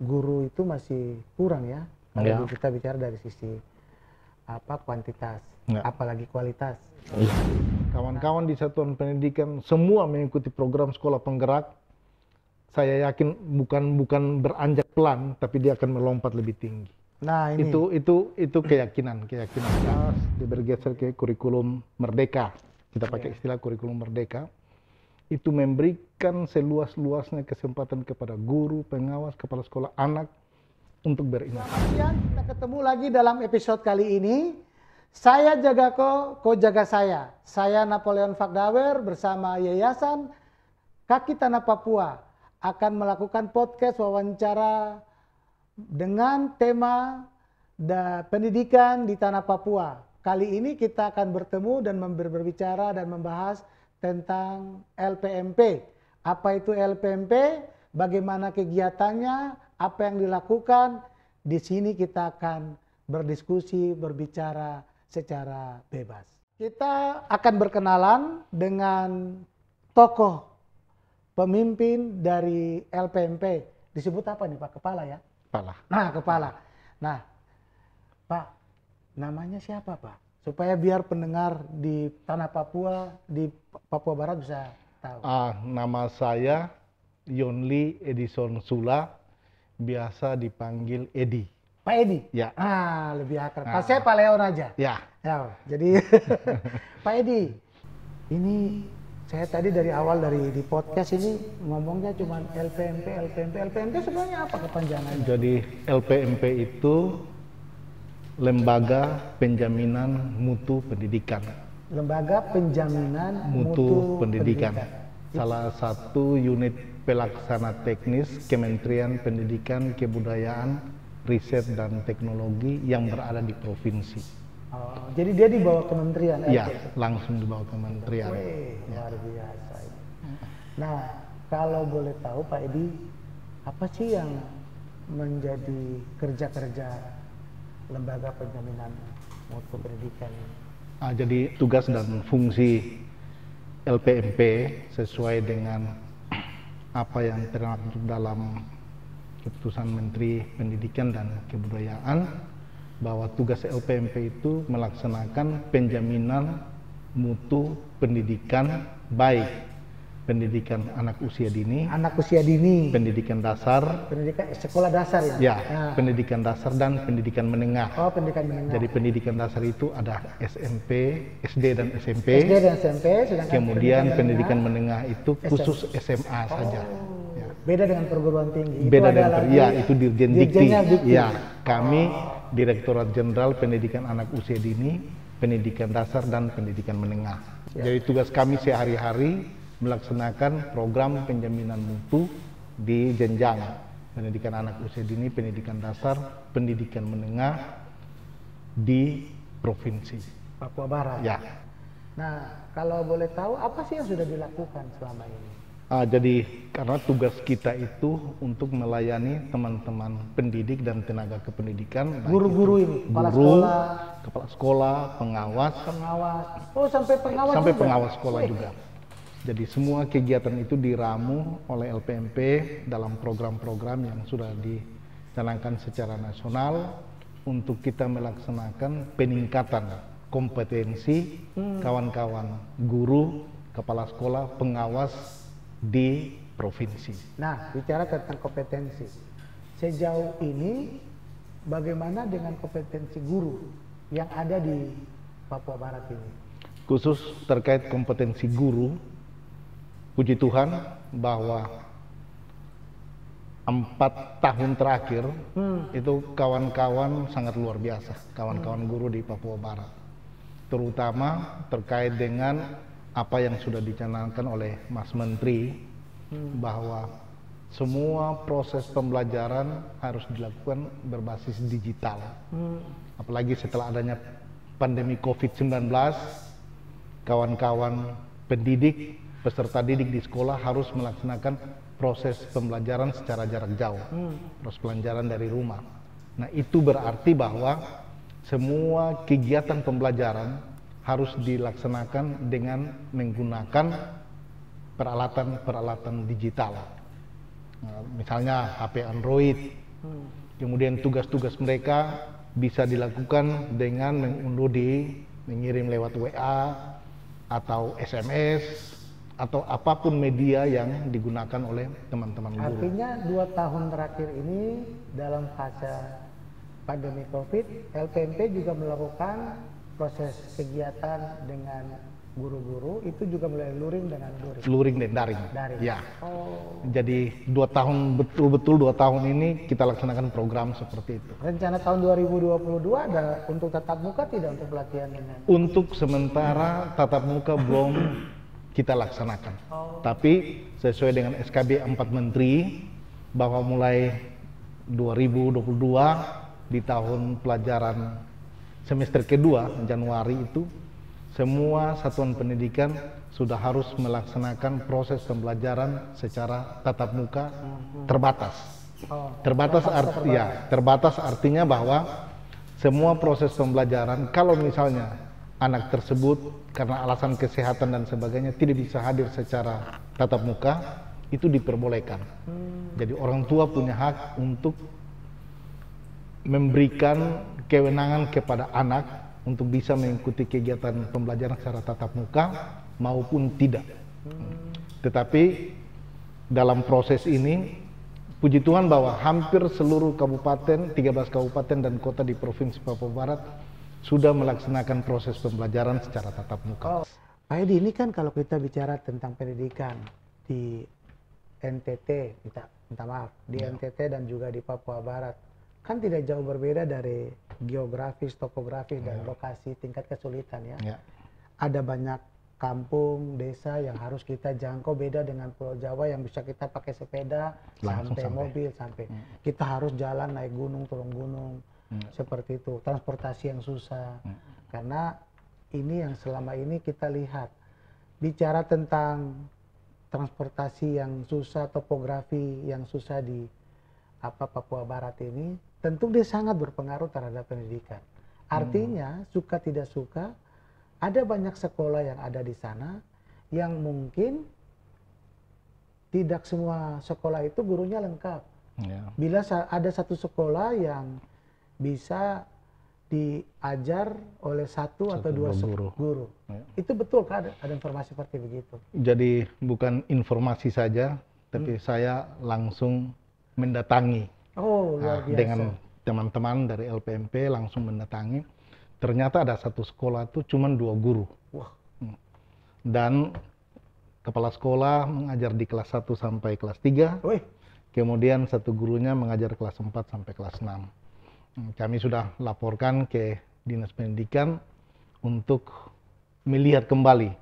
guru itu masih kurang ya. Kalau Ya. kita bicara dari sisi kuantitas, Ya. apalagi kualitas. Kawan-kawan di satuan pendidikan semua mengikuti program sekolah penggerak. Saya yakin bukan beranjak pelan, tapi dia akan melompat lebih tinggi. Nah ini. Itu keyakinan. Dia bergeser ke kurikulum merdeka. Kita pakai istilah kurikulum merdeka. Itu memberikan seluas-luasnya kesempatan kepada guru, pengawas, kepala sekolah, anak untuk berinovasi. Selamat siang, kita ketemu lagi dalam episode kali ini. Saya jaga kau jaga saya. Saya Napoleon Fakdawer bersama Yayasan Kaki Tanah Papua akan melakukan podcast wawancara dengan tema pendidikan di Tanah Papua. Kali ini kita akan bertemu dan berbicara dan membahas tentang LPMP. Apa itu LPMP? Bagaimana kegiatannya? Apa yang dilakukan? Di sini kita akan berdiskusi, berbicara secara bebas. Kita akan berkenalan dengan tokoh pemimpin dari LPMP. Disebut apa nih Pak? Kepala ya? Kepala. Nah, kepala. Nah, Pak, namanya siapa Pak? Supaya biar pendengar di Tanah Papua, di Papua Barat bisa tahu. Nama saya Yonli Edison Sula, biasa dipanggil Edi. Pak Edi? Ya. Lebih akrab. Pak saya Pak Leon aja. Ya. Ya, jadi Pak Edi, ini saya tadi dari awal di podcast ini ngomongnya cuma LPMP sebenarnya apa kepanjangannya? Jadi LPMP itu Lembaga Penjaminan Mutu Pendidikan. Lembaga Penjaminan Mutu Pendidikan. Salah satu unit pelaksana teknis Kementerian Pendidikan, Kebudayaan, Riset dan Teknologi yang berada di provinsi. Jadi dia di bawah kementerian? Ya, langsung di bawah kementerian. Luar biasa. Nah, kalau boleh tahu Pak Edi, apa sih yang menjadi kerja-kerja Lembaga Penjaminan Mutu Pendidikan? Jadi tugas dan fungsi LPMP sesuai dengan apa yang termaktub dalam keputusan Menteri Pendidikan dan Kebudayaan, bahwa tugas LPMP itu melaksanakan penjaminan mutu pendidikan, baik pendidikan anak usia dini, pendidikan dasar, pendidikan sekolah dasar ya? Ya, pendidikan dasar dan pendidikan menengah. Pendidikan menengah. Jadi pendidikan dasar itu ada SMP, SD dan SMP. Sedangkan kemudian pendidikan menengah itu khusus SMA saja. Ya. Beda dengan perguruan tinggi. Beda dengan itu Dirjen Dikti. Ya, kami Direktorat Jenderal Pendidikan Anak Usia Dini, Pendidikan Dasar dan Pendidikan Menengah. Jadi tugas kami sehari-hari melaksanakan program penjaminan mutu di jenjang pendidikan anak usia dini, pendidikan dasar, pendidikan menengah di provinsi Papua Barat. Ya. Nah, kalau boleh tahu apa sih yang sudah dilakukan selama ini? Jadi karena tugas kita itu untuk melayani teman-teman pendidik dan tenaga kependidikan, guru-guru ini, kepala sekolah, pengawas. Sampai pengawas sampai juga? Pengawas sekolah juga. Jadi semua kegiatan itu diramu oleh LPMP dalam program-program yang sudah dicanangkan secara nasional untuk kita melaksanakan peningkatan kompetensi kawan-kawan guru, kepala sekolah, pengawas di provinsi. Nah, bicara tentang kompetensi, sejauh ini bagaimana dengan kompetensi guru yang ada di Papua Barat ini? Khusus terkait kompetensi guru, puji Tuhan bahwa 4 tahun terakhir itu kawan-kawan sangat luar biasa, kawan-kawan guru di Papua Barat, terutama terkait dengan apa yang sudah dicanangkan oleh Mas Menteri, bahwa semua proses pembelajaran harus dilakukan berbasis digital. Apalagi setelah adanya pandemi COVID-19, kawan-kawan pendidik, peserta didik di sekolah harus melaksanakan proses pembelajaran secara jarak jauh, proses pembelajaran dari rumah. Nah, itu berarti bahwa semua kegiatan pembelajaran harus dilaksanakan dengan menggunakan peralatan-peralatan digital. Misalnya HP Android, Kemudian tugas-tugas mereka bisa dilakukan dengan mengirim lewat WA atau SMS atau apapun media yang digunakan oleh teman-teman guru. Artinya 2 tahun terakhir ini dalam fase pandemi COVID, LPMP juga melakukan proses kegiatan dengan guru-guru, itu juga mulai luring dengan luring. Luring dan daring. Ya. Oh. Jadi 2 tahun betul-betul 2 tahun ini kita laksanakan program seperti itu. Rencana tahun 2022 ada untuk tatap muka tidak untuk pelatihan dengan? Untuk sementara tatap muka belum kita laksanakan. Tapi sesuai dengan SKB 4 Menteri bahwa mulai 2022 di tahun pelajaran semester kedua Januari itu semua satuan pendidikan sudah harus melaksanakan proses pembelajaran secara tatap muka terbatas. Terbatas artinya bahwa semua proses pembelajaran kalau misalnya anak tersebut karena alasan kesehatan dan sebagainya tidak bisa hadir secara tatap muka, itu diperbolehkan. Jadi orang tua punya hak untuk memberikan kewenangan kepada anak untuk bisa mengikuti kegiatan pembelajaran secara tatap muka maupun tidak. Tetapi dalam proses ini, puji Tuhan bahwa hampir seluruh kabupaten, 13 kabupaten dan kota di Provinsi Papua Barat sudah melaksanakan proses pembelajaran secara tatap muka. Pak Edi, ini kan kalau kita bicara tentang pendidikan di NTT, NTT dan juga di Papua Barat, kan tidak jauh berbeda dari geografis, topografi, dan lokasi tingkat kesulitan ya. Ada banyak kampung, desa yang harus kita jangkau, beda dengan Pulau Jawa yang bisa kita pakai sepeda sampai mobil, sampai kita harus jalan naik gunung, turun gunung, seperti itu. Transportasi yang susah, karena ini yang selama ini kita lihat. Bicara tentang transportasi yang susah, topografi yang susah di Papua Barat ini, tentu dia sangat berpengaruh terhadap pendidikan. Artinya, suka tidak suka, ada banyak sekolah yang ada di sana yang mungkin tidak semua sekolah itu gurunya lengkap. Bila ada satu sekolah yang bisa diajar oleh satu atau dua guru. Itu betul kan ada informasi seperti begitu? Jadi bukan informasi saja, tapi saya langsung mendatangi. Luar biasa. Dengan teman-teman dari LPMP langsung mendatangi. Ternyata ada satu sekolah itu cuma 2 guru. Wah. Dan kepala sekolah mengajar di kelas 1 sampai kelas 3. Wih. Kemudian satu gurunya mengajar kelas 4 sampai kelas 6. Kami sudah laporkan ke Dinas Pendidikan untuk melihat kembali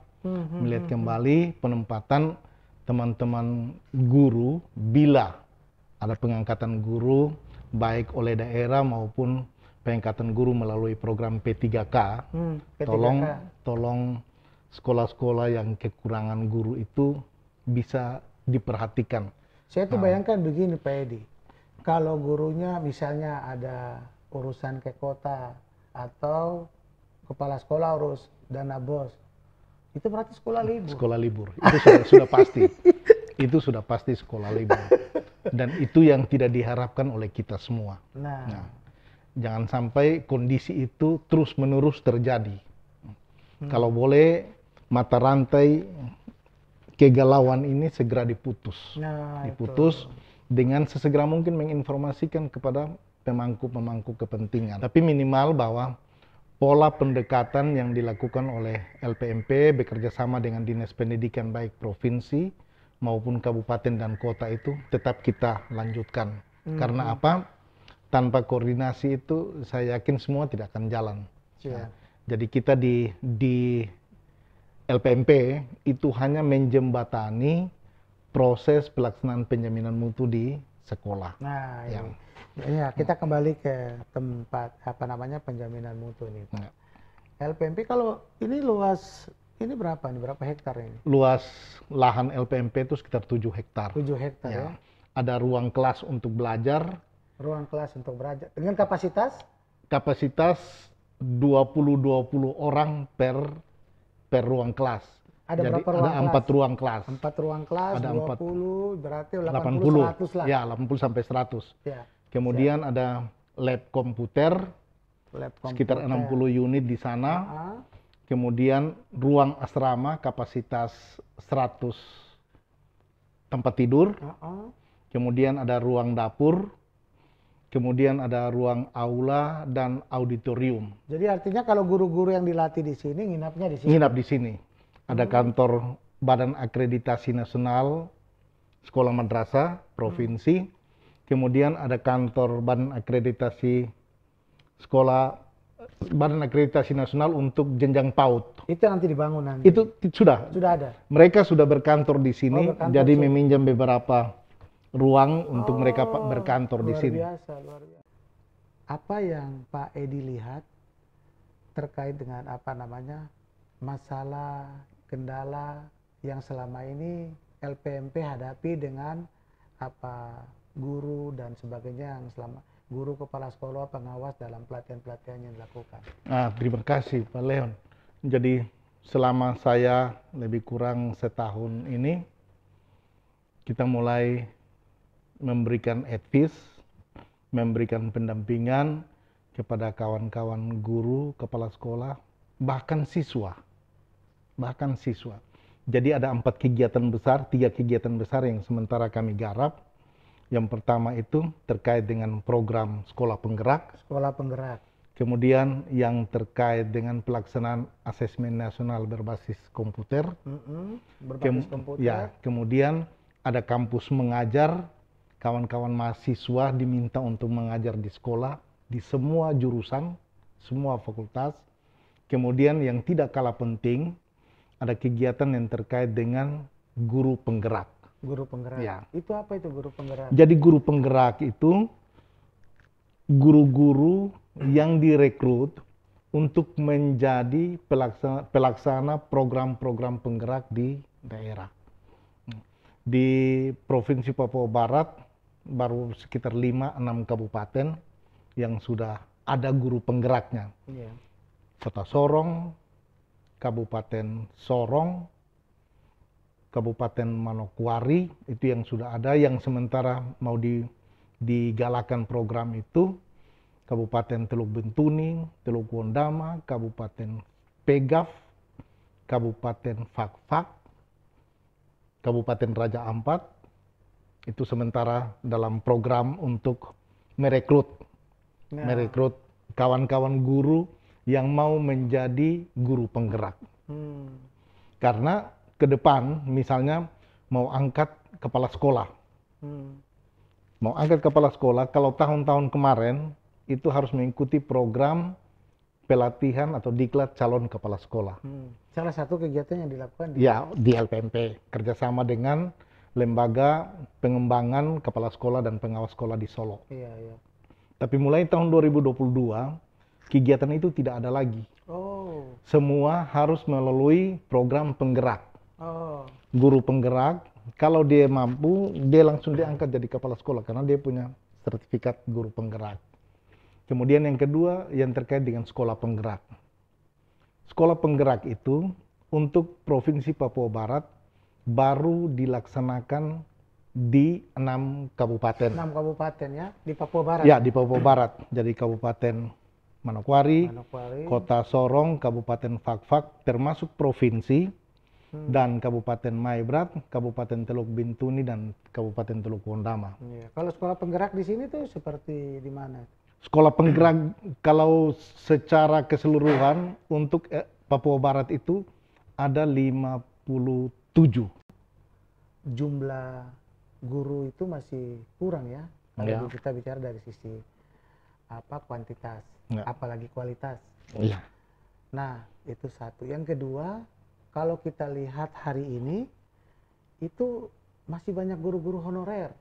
penempatan teman-teman guru bila ada pengangkatan guru baik oleh daerah maupun pengangkatan guru melalui program P3K. Tolong sekolah-sekolah yang kekurangan guru itu bisa diperhatikan. Saya tuh bayangkan begini Pak Edi, kalau gurunya misalnya ada urusan ke kota atau kepala sekolah urus dana bos, itu berarti sekolah libur. Sekolah libur, itu sudah pasti. Itu sudah pasti sekolah libur. Dan itu yang tidak diharapkan oleh kita semua. Nah, jangan sampai kondisi itu terus-menerus terjadi. Kalau boleh, mata rantai kegalauan ini segera diputus. Diputus dengan sesegera mungkin menginformasikan kepada pemangku-pemangku kepentingan. Tapi minimal bahwa pola pendekatan yang dilakukan oleh LPMP bekerja sama dengan Dinas Pendidikan baik provinsi maupun kabupaten dan kota itu tetap kita lanjutkan. Karena apa? Tanpa koordinasi itu saya yakin semua tidak akan jalan. Nah, jadi kita di LPMP itu hanya menjembatani proses pelaksanaan penjaminan mutu di sekolah. Nah, ya kita kembali ke tempat penjaminan mutu ini. LPMP kalau ini luas. Ini berapa nih? Berapa hektar ini? Luas lahan LPMP itu sekitar 7 hektar. 7 hektar ya. Ada ruang kelas untuk belajar. Ruang kelas untuk belajar. Dengan kapasitas? Kapasitas 20 orang per ruang kelas. Ada jadi berapa ruang ada 4 ruang kelas. 4 ruang kelas, ada 20, berarti 80 100 lah. Ya, 80 sampai 100. Ya. Kemudian ada lab komputer, Lab sekitar komputer. 60 unit di sana. Ah, Kemudian ruang asrama kapasitas 100 tempat tidur. Kemudian ada ruang dapur. Kemudian ada ruang aula dan auditorium. Jadi artinya kalau guru-guru yang dilatih di sini nginapnya di sini. Nginap di sini. Ada kantor Badan Akreditasi Nasional Sekolah Madrasah Provinsi. Kemudian ada kantor Badan Akreditasi Nasional untuk jenjang PAUD. Itu nanti dibangun nanti. Itu sudah. Sudah ada. Mereka sudah berkantor di sini, berkantor jadi sini. meminjam beberapa ruang untuk mereka berkantor di sini. Luar biasa. Apa yang Pak Edi lihat terkait dengan masalah kendala yang selama ini LPMP hadapi dengan guru dan sebagainya yang selama guru, kepala sekolah, pengawas dalam pelatihan-pelatihan yang dilakukan. Terima kasih Pak Leon. Jadi selama saya lebih kurang setahun ini, kita mulai memberikan advice, memberikan pendampingan kepada kawan-kawan guru, kepala sekolah, bahkan siswa. Jadi ada 3 kegiatan besar yang sementara kami garap. Yang pertama itu terkait dengan program sekolah penggerak. Sekolah penggerak. Kemudian yang terkait dengan pelaksanaan asesmen nasional berbasis komputer. Berbasis komputer. Ya, kemudian ada kampus mengajar. Kawan-kawan mahasiswa diminta untuk mengajar di sekolah, di semua jurusan, semua fakultas. Kemudian yang tidak kalah penting, ada kegiatan yang terkait dengan guru penggerak. Guru penggerak. Ya. Itu apa itu guru penggerak? Jadi guru penggerak itu guru-guru yang direkrut untuk menjadi pelaksana program-program penggerak di daerah. Di Provinsi Papua Barat baru sekitar 5-6 kabupaten yang sudah ada guru penggeraknya. Iya. Kota Sorong, Kabupaten Sorong, Kabupaten Manokwari, itu yang sudah ada, yang sementara mau digalakan program itu, Kabupaten Teluk Bintuni, Teluk Wondama, Kabupaten Pegaf, Kabupaten Fakfak, Kabupaten Raja Ampat, itu sementara dalam program untuk merekrut kawan-kawan guru yang mau menjadi guru penggerak. Karena ke depan misalnya mau angkat kepala sekolah. Mau angkat kepala sekolah, kalau tahun-tahun kemarin itu harus mengikuti program pelatihan atau diklat calon kepala sekolah. Salah satu kegiatan yang dilakukan di LPMP, kerjasama dengan Lembaga Pengembangan Kepala Sekolah dan Pengawas Sekolah di Solo. Iya. Tapi mulai tahun 2022, kegiatan itu tidak ada lagi. Semua harus melalui program penggerak. Guru penggerak, kalau dia mampu, dia langsung diangkat jadi kepala sekolah karena dia punya sertifikat guru penggerak. Kemudian yang kedua, yang terkait dengan sekolah penggerak. Sekolah penggerak itu untuk Provinsi Papua Barat baru dilaksanakan di 6 kabupaten. 6 kabupaten ya, di Papua Barat? Ya, di Papua Barat. Jadi Kabupaten Manokwari, Kota Sorong, Kabupaten Fakfak, termasuk provinsi, dan Kabupaten Maibrat, Kabupaten Teluk Bintuni, dan Kabupaten Teluk Wondama. Iya. Kalau sekolah penggerak di sini tuh seperti di mana? Sekolah penggerak kalau secara keseluruhan untuk Papua Barat itu ada 57. Jumlah guru itu masih kurang ya, kalau kita bicara dari sisi kuantitas, apalagi kualitas. Iya. Nah, itu satu. Yang kedua, kalau kita lihat hari ini itu masih banyak guru-guru honorer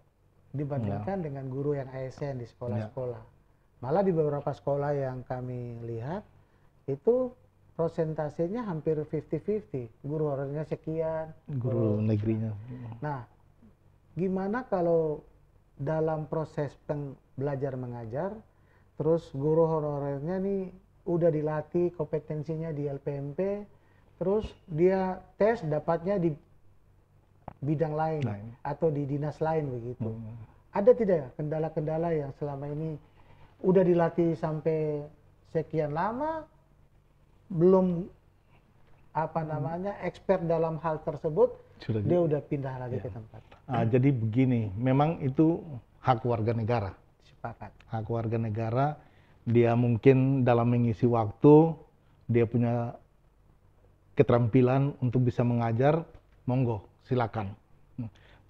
dibandingkan dengan guru yang ASN di sekolah-sekolah. Malah di beberapa sekolah yang kami lihat itu prosentasenya hampir 50-50. Guru honorernya sekian, guru negerinya. Nah, gimana kalau dalam proses belajar mengajar, terus guru honorernya nih udah dilatih kompetensinya di LPMP, terus dia tes dapatnya di bidang lain atau di dinas lain begitu. ada tidak ya kendala-kendala yang selama ini udah dilatih sampai sekian lama, belum apa namanya expert dalam hal tersebut, dia udah pindah lagi ke tempat. Jadi begini, memang itu hak warga negara. Sepakat. Hak warga negara, dia mungkin dalam mengisi waktu, dia punya keterampilan untuk bisa mengajar, monggo, silakan.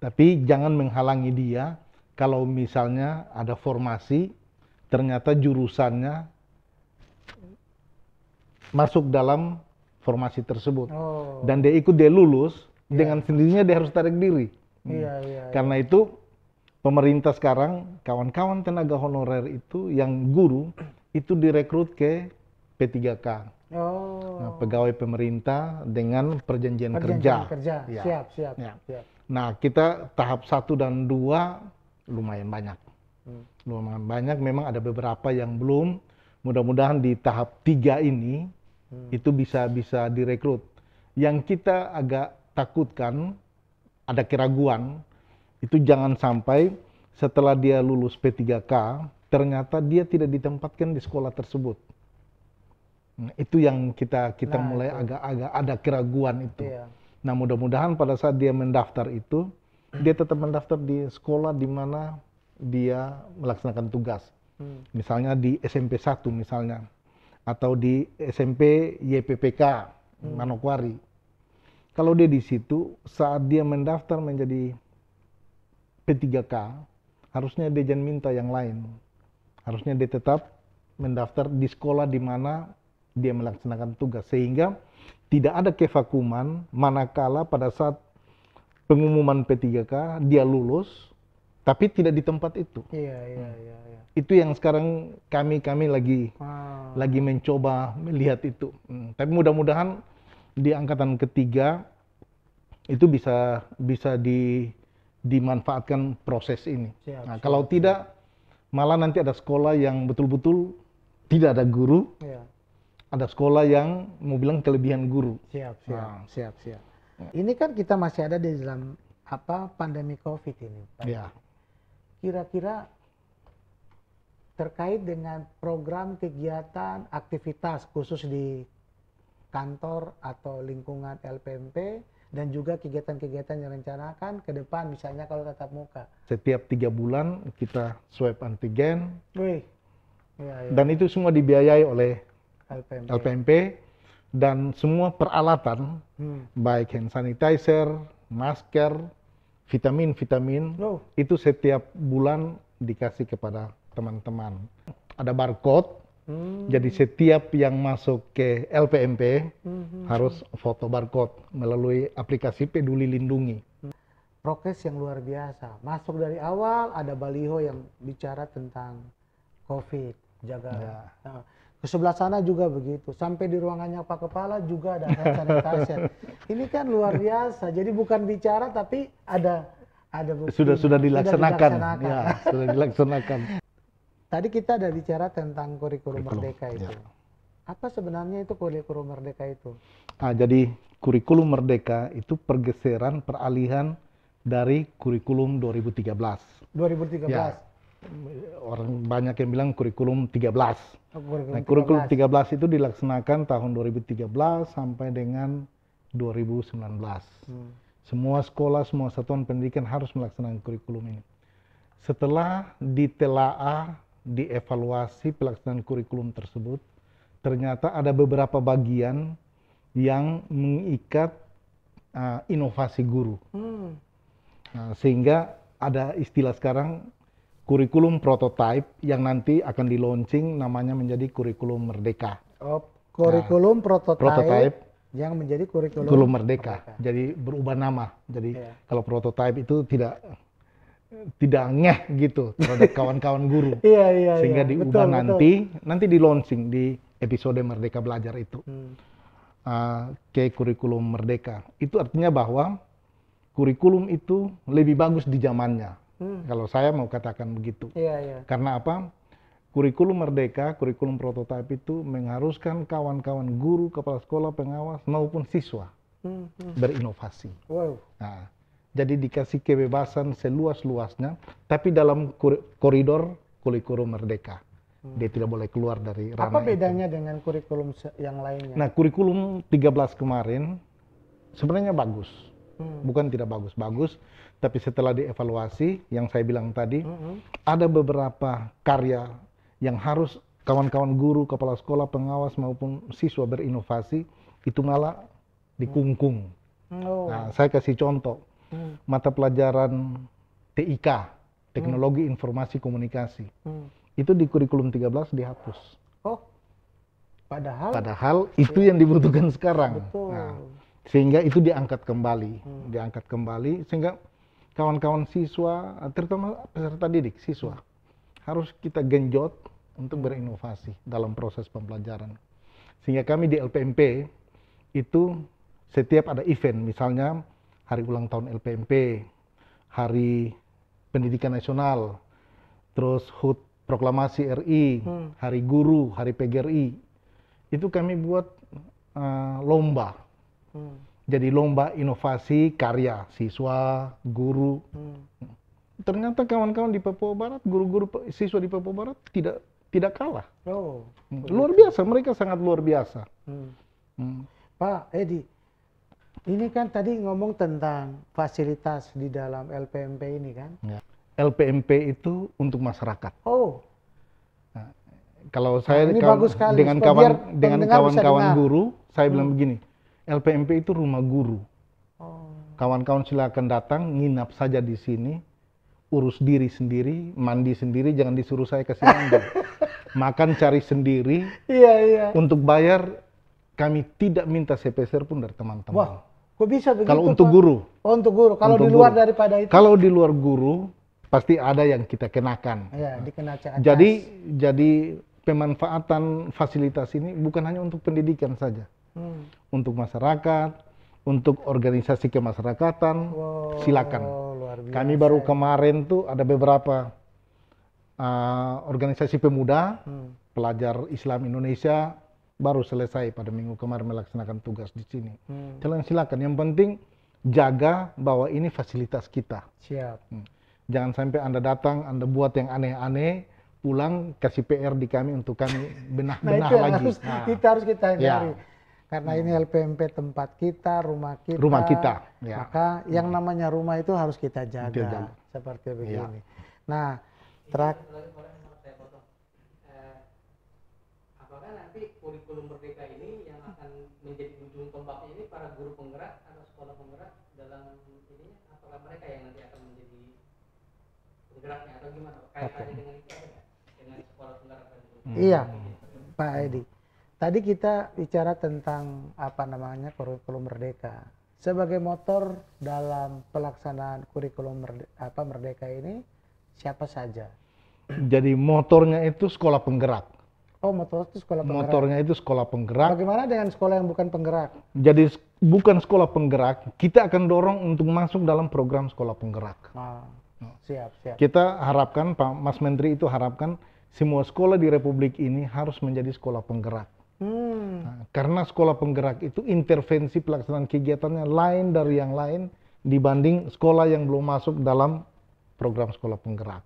Tapi jangan menghalangi dia kalau misalnya ada formasi, ternyata jurusannya masuk dalam formasi tersebut. Dan dia lulus, dengan sendirinya dia harus tarik diri. Karena itu pemerintah sekarang, kawan-kawan tenaga honorer itu yang guru, itu direkrut ke P3K. Nah, pegawai pemerintah dengan perjanjian kerja. Siap. Nah, kita tahap 1 dan 2 lumayan banyak. Lumayan banyak, memang ada beberapa yang belum. Mudah-mudahan di tahap 3 ini itu bisa direkrut. Yang kita agak takutkan, ada keraguan, itu jangan sampai setelah dia lulus P3K, ternyata dia tidak ditempatkan di sekolah tersebut. Nah, itu yang kita mulai agak-agak ada keraguan itu. Nah, mudah-mudahan pada saat dia mendaftar itu, dia tetap mendaftar di sekolah di mana dia melaksanakan tugas. Misalnya di SMP 1 misalnya, atau di SMP YPPK Manokwari. Kalau dia di situ, saat dia mendaftar menjadi P3K, harusnya dia jangan minta yang lain. Harusnya dia tetap mendaftar di sekolah di mana dia melaksanakan tugas. Sehingga tidak ada kevakuman manakala pada saat pengumuman P3K, dia lulus, tapi tidak di tempat itu. Itu yang sekarang kami lagi mencoba melihat itu. Tapi mudah-mudahan di angkatan ketiga itu bisa dimanfaatkan proses ini. Kalau tidak, malah nanti ada sekolah yang betul-betul tidak ada guru, ada sekolah yang mau bilang kelebihan guru. Siap. Ini kan kita masih ada di dalam pandemi COVID ini, Pak. Kira-kira terkait dengan program kegiatan aktivitas khusus di kantor atau lingkungan LPMP dan juga kegiatan-kegiatan yang rencanakan ke depan, misalnya kalau tatap muka. Setiap 3 bulan kita swab antigen. Dan itu semua dibiayai oleh LPMP dan semua peralatan, baik hand sanitizer, masker, vitamin, itu setiap bulan dikasih kepada teman-teman. Ada barcode, jadi setiap yang masuk ke LPMP harus foto barcode melalui aplikasi Peduli Lindungi. Prokes yang luar biasa. Masuk dari awal ada baliho yang bicara tentang COVID, jaga. Nah, ke sebelah sana juga begitu. Sampai di ruangannya Pak Kepala juga ada hand sanitizer. Ini kan luar biasa. Jadi bukan bicara tapi ada bukti. Sudah dilaksanakan. Sudah dilaksanakan. Tadi kita ada bicara tentang kurikulum merdeka itu. Apa sebenarnya itu kurikulum merdeka itu? Jadi kurikulum merdeka itu pergeseran peralihan dari kurikulum 2013. 2013. Orang banyak yang bilang kurikulum 13. Kurikulum 13 itu dilaksanakan tahun 2013 sampai dengan 2019. Semua sekolah, semua satuan pendidikan harus melaksanakan kurikulum ini. Setelah ditelaah, dievaluasi pelaksanaan kurikulum tersebut, ternyata ada beberapa bagian yang mengikat inovasi guru. Sehingga ada istilah sekarang kurikulum prototype yang nanti akan di launching namanya menjadi kurikulum merdeka. Kurikulum prototype yang menjadi kurikulum merdeka. Jadi berubah nama. Jadi kalau prototype itu tidak ngeh gitu terhadap kawan-kawan guru. Sehingga diubah nanti di launching di episode Merdeka Belajar itu. Ke kurikulum merdeka. Itu artinya bahwa kurikulum itu lebih bagus di zamannya. Kalau saya mau katakan begitu. Karena apa? Kurikulum merdeka, kurikulum prototipe itu mengharuskan kawan-kawan guru, kepala sekolah, pengawas maupun siswa berinovasi. Nah, Jadi dikasih kebebasan seluas-luasnya, tapi dalam koridor kurikulum merdeka. Dia tidak boleh keluar dari ranah Apa itu. bedanya dengan kurikulum yang lainnya? Nah, kurikulum 13 kemarin sebenarnya bagus. Bukan tidak bagus-bagus, tapi setelah dievaluasi, yang saya bilang tadi, ada beberapa karya yang harus kawan-kawan guru, kepala sekolah, pengawas maupun siswa berinovasi, itu malah dikungkung. Nah, saya kasih contoh. Mata pelajaran TIK, Teknologi Informasi Komunikasi. Itu di kurikulum 13 dihapus. Oh, padahal itu yang dibutuhkan sekarang. betul. Nah, sehingga itu diangkat kembali, sehingga kawan-kawan siswa, terutama peserta didik, siswa, harus kita genjot untuk berinovasi dalam proses pembelajaran. Sehingga kami di LPMP itu setiap ada event, misalnya hari ulang tahun LPMP, hari pendidikan nasional, terus HUT proklamasi RI, hari guru, hari PGRI, itu kami buat lomba. Jadi lomba inovasi karya siswa, guru. Ternyata kawan-kawan di Papua Barat, guru-guru siswa di Papua Barat tidak kalah. Oh, Luar biasa, mereka sangat luar biasa. Pak Edi, ini kan tadi ngomong tentang fasilitas di dalam LPMP ini kan? Ya. LPMP itu untuk masyarakat. Oh, Kalau saya ini bagus sekali. dengan Biar pendengar bisa kawan-kawan dengar. guru, saya bilang begini, LPMP itu rumah guru. oh, Kawan-kawan silakan datang, nginap saja di sini, urus diri sendiri, mandi sendiri, jangan disuruh saya kasih mandi. Makan cari sendiri, iya. untuk bayar kami tidak minta sepeser pun dari teman-teman. Wah, kok bisa begitu? Kalau untuk Pak? guru. Oh, untuk guru. Kalau Untuk di luar guru. daripada itu? Kalau di luar guru, pasti ada yang kita kenakan. Ya, dikena cas. Jadi pemanfaatan fasilitas ini bukan hanya untuk pendidikan saja. Untuk masyarakat, untuk organisasi kemasyarakatan, Wow, silakan. luar biasa. Kami baru kemarin tuh ada beberapa organisasi pemuda, pelajar Islam Indonesia, baru selesai pada minggu kemarin melaksanakan tugas di sini. Silakan. Yang penting jaga bahwa ini fasilitas kita. Siap. Jangan sampai Anda datang, Anda buat yang aneh-aneh, pulang kasih PR di kami untuk kami Nah, benah itu yang lagi. harus kita hindari. Karena ini LPMP tempat kita, rumah kita. Rumah kita. Ya. Maka yang namanya rumah itu harus kita jaga. Kita jaga. Seperti begini. Nah, apakah nanti kurikulum merdeka ini yang akan menjadi ujung tombaknya ini para guru penggerak atau sekolah penggerak dalam ininya, apakah mereka yang nanti akan menjadi penggeraknya atau gimana? Kaitannya dengan itu apa nggak? Dengan sekolah penggerak dan guru? Iya, Pak Edi. Tadi kita bicara tentang kurikulum merdeka. Sebagai motor dalam pelaksanaan kurikulum merdeka ini siapa saja? Jadi motornya itu sekolah penggerak. Oh, motor itu sekolah penggerak. Motornya itu sekolah penggerak. Bagaimana dengan sekolah yang bukan penggerak? Jadi bukan sekolah penggerak, kita akan dorong untuk masuk dalam program sekolah penggerak. Siap. Kita harapkan, Pak Mas Menteri itu harapkan semua sekolah di Republik ini harus menjadi sekolah penggerak. Nah, karena sekolah penggerak itu intervensi pelaksanaan kegiatannya lain dari yang lain dibanding sekolah yang belum masuk dalam program sekolah penggerak.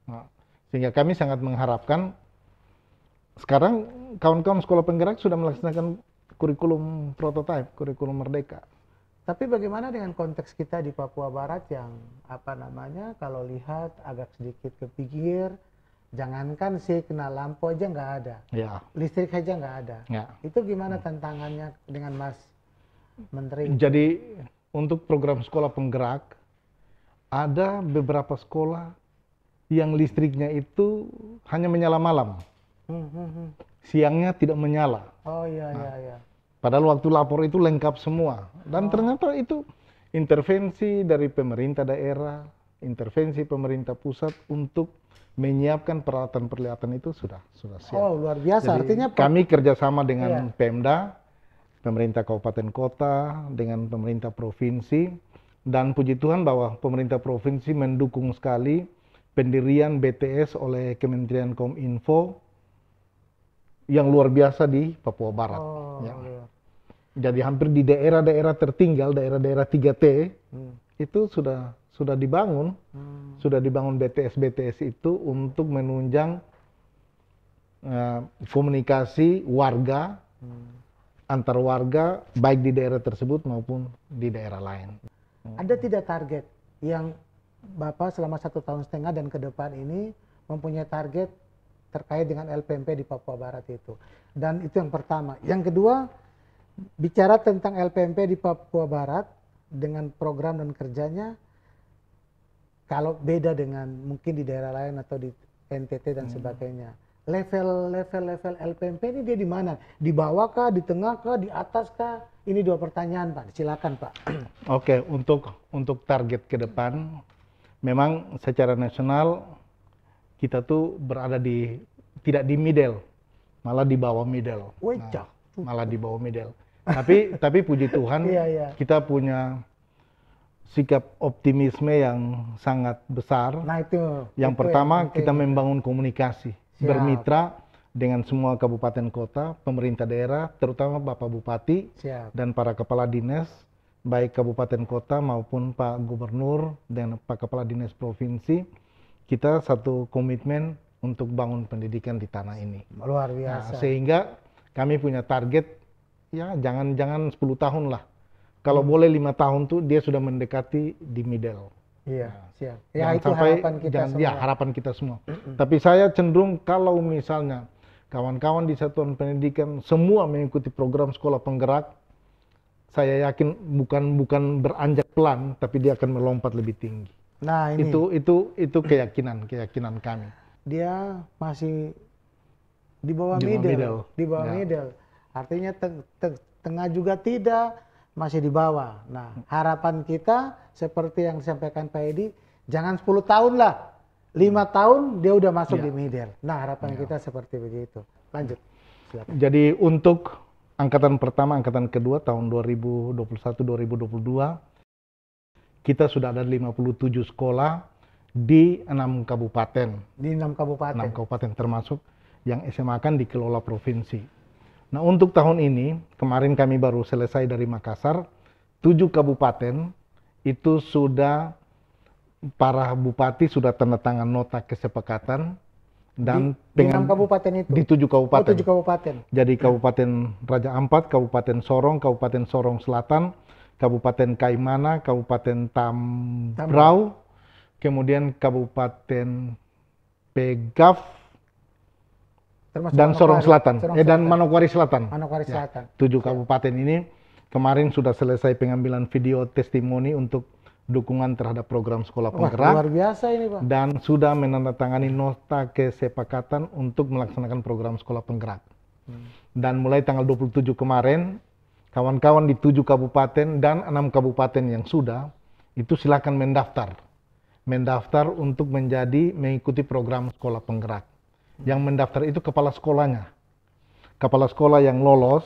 Nah, sehingga kami sangat mengharapkan sekarang kawan-kawan sekolah penggerak sudah melaksanakan kurikulum prototipe, kurikulum merdeka. Tapi bagaimana dengan konteks kita di Papua Barat yang kalau lihat agak sedikit ke pinggir, jangankan sih kena lampu aja nggak ada, Ya. listrik aja nggak ada. Ya. Itu gimana tantangannya dengan Mas Menteri? Jadi untuk program sekolah penggerak ada beberapa sekolah yang listriknya itu hanya menyala malam, siangnya tidak menyala. Oh iya. Padahal waktu lapor itu lengkap semua. Dan ternyata itu intervensi dari pemerintah daerah, intervensi pemerintah pusat untuk menyiapkan peralatan-peralatan itu sudah siap. Oh, luar biasa. Jadi Artinya kami kerjasama dengan Pemda, pemerintah kabupaten kota, dengan pemerintah provinsi, dan puji Tuhan bahwa pemerintah provinsi mendukung sekali pendirian BTS oleh Kementerian Kominfo yang luar biasa di Papua Barat. Jadi hampir di daerah-daerah tertinggal, daerah-daerah 3T, itu sudah dibangun, sudah dibangun BTS itu untuk menunjang komunikasi warga antar warga baik di daerah tersebut maupun di daerah lain. Ada tidak target yang Bapak selama 1,5 tahun dan ke depan ini mempunyai target terkait dengan LPMP di Papua Barat itu? Dan itu yang pertama. Yang kedua, bicara tentang LPMP di Papua Barat dengan program dan kerjanya, kalau beda dengan mungkin di daerah lain atau di NTT dan sebagainya, level LPMP ini dia di mana? Di bawah kah, di tengah kah, di atas kah? Ini dua pertanyaan, Pak. Silakan, Pak. Oke, untuk target ke depan, memang secara nasional kita tuh berada tidak di middle, malah di bawah middle. Malah di bawah middle. Tapi puji Tuhan, kita punya sikap optimisme yang sangat besar. Nah, itu. Yang pertama, kita membangun komunikasi, bermitra dengan semua kabupaten kota, pemerintah daerah, terutama Bapak Bupati dan para kepala dinas, baik kabupaten kota maupun Pak Gubernur dan Pak Kepala Dinas Provinsi. Kita satu komitmen untuk bangun pendidikan di tanah ini. Luar biasa. Nah, sehingga kami punya target, ya jangan 10 tahun lah. Kalau boleh 5 tahun tuh dia sudah mendekati di middle. Iya, siap. Ya, itu harapan kita semua. Ya, harapan kita semua. Tapi saya cenderung kalau misalnya kawan-kawan di satuan pendidikan semua mengikuti program sekolah penggerak, saya yakin bukan beranjak pelan, tapi dia akan melompat lebih tinggi. Nah, ini itu keyakinan kami. Dia masih di bawah middle. Di bawah middle. Artinya tengah juga tidak, masih di bawah. Nah, harapan kita seperti yang disampaikan Pak Edi, jangan 10 tahun lah. 5 tahun dia udah masuk di middle. Nah, harapan kita seperti begitu. Lanjut. Silakan. Jadi untuk angkatan pertama, angkatan kedua tahun 2021-2022 kita sudah ada 57 sekolah di 6 kabupaten. Di 6 kabupaten. 6 kabupaten termasuk yang SMA kan dikelola provinsi. Nah, untuk tahun ini, kemarin kami baru selesai dari Makassar, 7 kabupaten itu sudah para bupati sudah tanda tangan nota kesepakatan dan di 6 kabupaten itu. Di 7 kabupaten. 7 kabupaten. Jadi Kabupaten Raja Ampat, Kabupaten Sorong Selatan, Kabupaten Kaimana, Kabupaten Tambrau, kemudian Kabupaten Pegaf, dan Sorong Selatan, dan Manokwari Selatan. Manokwari Selatan. 7 kabupaten ini kemarin sudah selesai pengambilan video testimoni untuk dukungan terhadap program sekolah penggerak. Luar biasa ini, Pak. Dan sudah menandatangani nota kesepakatan untuk melaksanakan program sekolah penggerak. Dan mulai tanggal 27 kemarin, kawan-kawan di 7 kabupaten dan 6 kabupaten yang sudah, itu silakan mendaftar. Mendaftar untuk mengikuti program sekolah penggerak. Yang mendaftar itu kepala sekolahnya. Kepala sekolah yang lolos,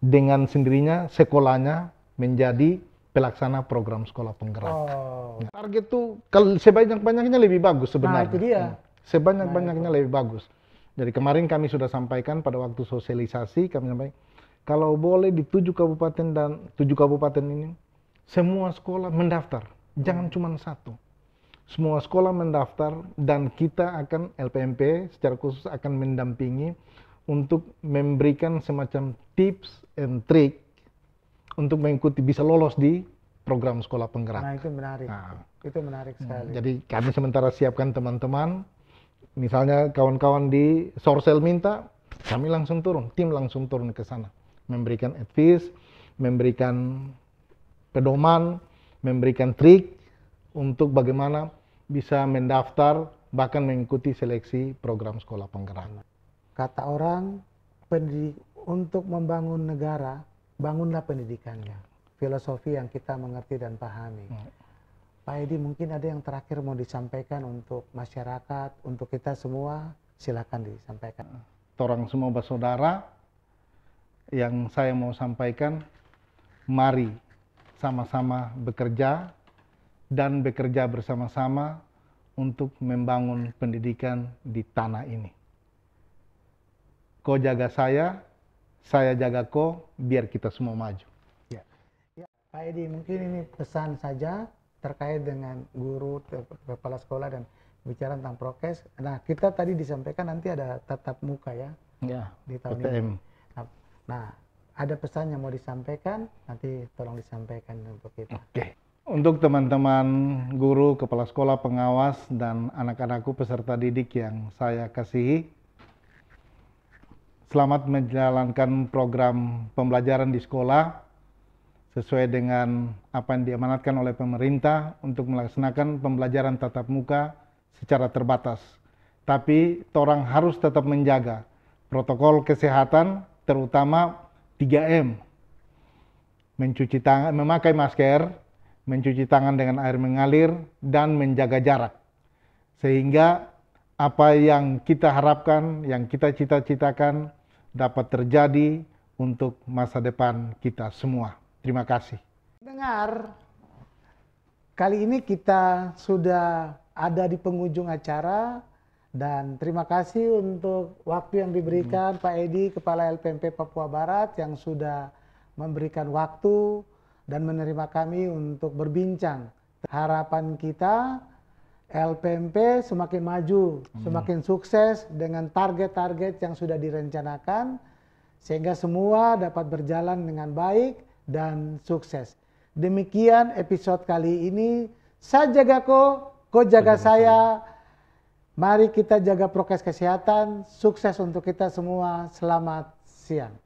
dengan sendirinya sekolahnya menjadi pelaksana program sekolah penggerak. Nah, target itu kalau sebanyak-banyaknya lebih bagus sebenarnya. Nah, itu dia. Sebanyak-banyaknya lebih bagus. Jadi kemarin kami sudah sampaikan pada waktu sosialisasi, kami sampaikan, kalau boleh di 7 kabupaten dan 7 kabupaten ini, semua sekolah mendaftar. Jangan cuma satu. Semua sekolah mendaftar dan kita akan, LPMP secara khusus akan mendampingi untuk memberikan semacam tips and trick untuk mengikuti, bisa lolos di program sekolah penggerak. Nah, itu menarik. Itu menarik sekali. Jadi kami sementara siapkan teman-teman, misalnya kawan-kawan di Sorsel minta, kami langsung turun, tim langsung turun ke sana. Memberikan advice, memberikan pedoman, memberikan trik untuk bagaimana bisa mendaftar, bahkan mengikuti seleksi program sekolah penggerak. Kata orang, untuk membangun negara, bangunlah pendidikannya. Filosofi yang kita mengerti dan pahami. Pak Edi, mungkin ada yang terakhir mau disampaikan untuk masyarakat, untuk kita semua, silakan disampaikan. Orang semua bersaudara, yang saya mau sampaikan, mari sama-sama bekerja dan bekerja bersama-sama untuk membangun pendidikan di tanah ini. Kau jaga saya jaga kau, biar kita semua maju. Pak Edi, mungkin ini pesan saja terkait dengan guru, kepala sekolah dan bicara tentang prokes. Nah, kita tadi disampaikan nanti ada tatap muka ya Ya, di tahun PTM. ini. Nah, ada pesan yang mau disampaikan, nanti tolong disampaikan untuk kita. Oke. Untuk teman-teman guru, kepala sekolah, pengawas, dan anak-anakku peserta didik yang saya kasihi, selamat menjalankan program pembelajaran di sekolah sesuai dengan apa yang diamanatkan oleh pemerintah untuk melaksanakan pembelajaran tatap muka secara terbatas. Tapi orang harus tetap menjaga protokol kesehatan, terutama 3M. Mencuci tangan, memakai masker, mencuci tangan dengan air mengalir, dan menjaga jarak. Sehingga apa yang kita harapkan, yang kita cita-citakan dapat terjadi untuk masa depan kita semua. Terima kasih. Dengar, kali ini kita sudah ada di penghujung acara dan terima kasih untuk waktu yang diberikan Pak Edi, Kepala LPMP Papua Barat yang sudah memberikan waktu dan menerima kami untuk berbincang. Harapan kita LPMP semakin maju, semakin sukses dengan target-target yang sudah direncanakan sehingga semua dapat berjalan dengan baik dan sukses. Demikian episode kali ini. Saya jaga ko jaga saya. Mari kita jaga prokes kesehatan. Sukses untuk kita semua. Selamat siang.